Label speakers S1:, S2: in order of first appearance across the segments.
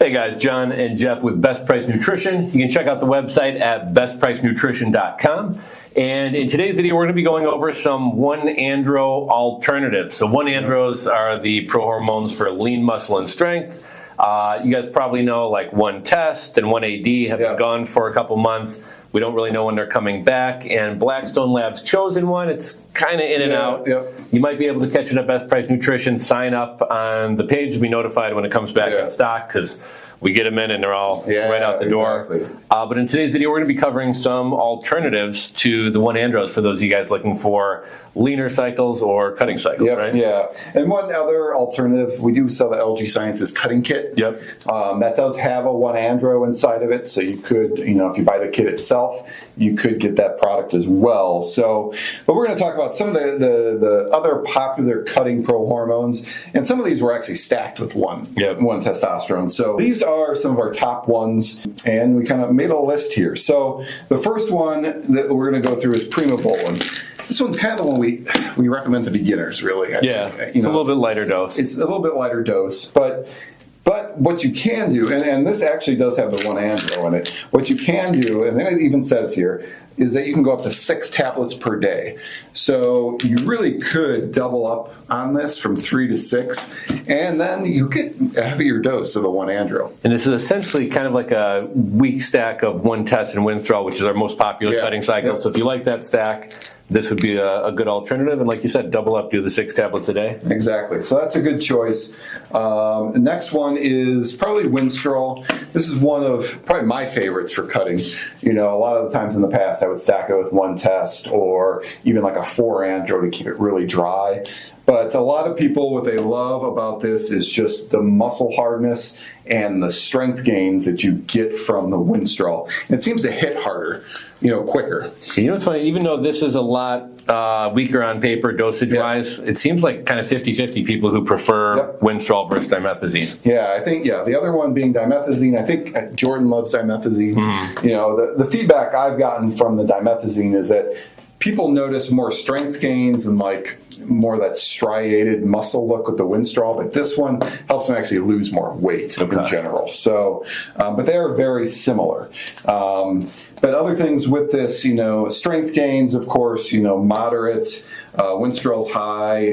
S1: Hey guys, John and Jeff with Best Price Nutrition. You can check out the website at BestPriceNutrition.com. And in today's video, we're going to be going over some 1-andro alternatives. So 1-andros are the prohormones for lean muscle and strength. You guys probably know like 1-test and 1-AD have been gone for a couple months. We don't really know when they're coming back. And Blackstone Labs chosen one. It's kind of in and out. You might be able to catch it at Best Price Nutrition. Sign up on the page to be notified when it comes back in stock, because we get them in and they're all right out the door. But in today's video, we're going to be covering some alternatives to the 1-andros for those of you guys looking for leaner cycles or cutting cycles, right?
S2: Yeah. And one other alternative, we do sell the LG Sciences cutting kit. That does have a 1-andro inside of it, so you could, if you buy the kit itself, you could get that product as well. So, but we're going to talk about some of the other popular cutting prohormones, and some of these were actually stacked with one testosterone. So these are some of our top ones, and we kind of made a list here. So the first one that we're going to go through is Primobolan. This one's kind of the one we recommend to beginners, really.
S1: It's a little bit lighter dose.
S2: It's a little bit lighter dose, but what you can do, and this actually does have the 1-andro in it, what you can do, and it even says here, is that you can go up to 6 tablets per day. So you really could double up on this from 3 to 6, and then you get a heavier dose of the 1-andro.
S1: And this is essentially kind of like a weak stack of 1-test and Windstrol, which is our most popular cutting cycle. So if you like that stack, this would be a good alternative. And like you said, double up, do the 6 tablets a day.
S2: Exactly. So that's a good choice. The next one is probably Winstrol. This is one of probably my favorites for cutting. A lot of the times in the past, I would stack it with 1-test or even like a 4-andro to keep it really dry. But a lot of people, what they love about this is just the muscle hardness and the strength gains that you get from the Winstrol. It seems to hit harder, quicker.
S1: What's funny? Even though this is a lot weaker on paper dosage-wise, it seems like kind of 50-50 people who prefer Winstrol versus Dimethazine.
S2: Yeah, I think, the other one being Dimethazine. I think Jordan loves Dimethazine. The feedback I've gotten from the Dimethazine is that people notice more strength gains and more of that striated muscle look with the Winstrol, but this one helps them actually lose more weight in general. So, but they are very similar. But other things with this, strength gains, of course, moderate. Winstrol's high,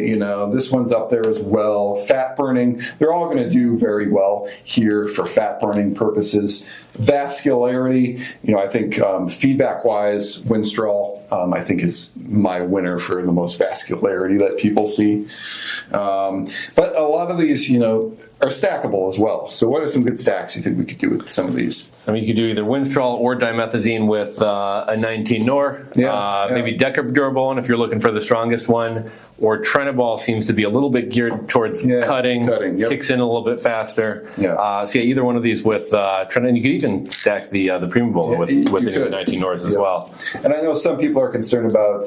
S2: this one's up there as well. Fat burning, they're all going to do very well here for fat burning purposes. Vascularity, I think feedback-wise, Winstrol, I think is my winner for the most vascularity that people see. But a lot of these, are stackable as well. So what are some good stacks you think we could do with some of these?
S1: You could do either Winstrol or Dimethazine with a 19 NOR. Maybe Decadurabolan if you're looking for the strongest one. Or Primobol seems to be a little bit geared towards cutting, kicks in a little bit faster. So either one of these with and you could even stack the Primobolan with the 19 NORs as well.
S2: And I know some people are concerned about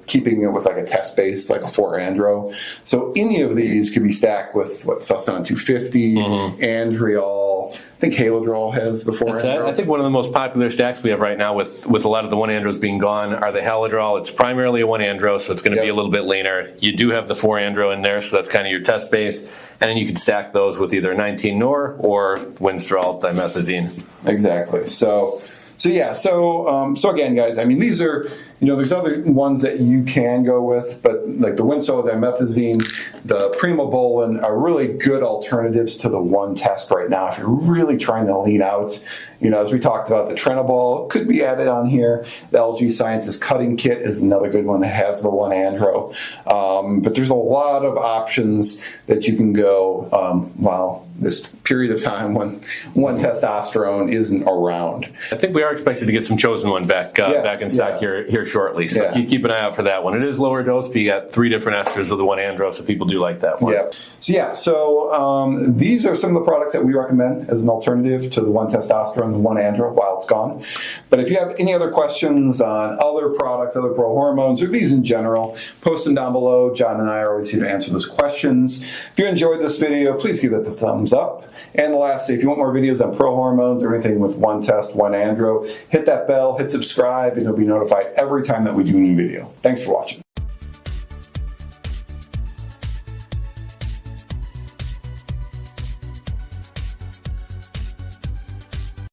S2: keeping it with like a test base, like a 4-andro. So any of these could be stacked with Supp 250, Andriol. I think Halodrol has the 4-andro.
S1: I think one of the most popular stacks we have right now with a lot of the 1-andros being gone are the Halodrol. It's primarily a 1-andro, so it's going to be a little bit leaner. You do have the 4-andro in there, so that's kind of your test base. And then you can stack those with either 19 NOR or Winstrol, Dimethazine.
S2: Exactly. So again, guys, these are, there's other ones that you can go with, but like the Winstrol, Dimethazine, the Primobolan are really good alternatives to the 1-test right now. If you're really trying to lean out, as we talked about, the Primobol could be added on here. The LG Sciences cutting kit is another good one that has the 1-andro. But there's a lot of options that you can go while this period of time when 1-testosterone isn't around.
S1: I think we are expected to get some chosen one back in stock here shortly. So keep an eye out for that one. It is lower dose, but you got 3 different esters of the 1-andro, so people do like that one.
S2: So these are some of the products that we recommend as an alternative to the 1-testosterone, the 1-andro, while it's gone. But if you have any other questions on other products, other prohormones, or these in general, post them down below. John and I are always here to answer those questions. If you enjoyed this video, please give it the thumbs up. And lastly, if you want more videos on prohormones or anything with 1-test, 1-andro, hit that bell, hit subscribe, and you'll be notified every time that we do a new video. Thanks for watching.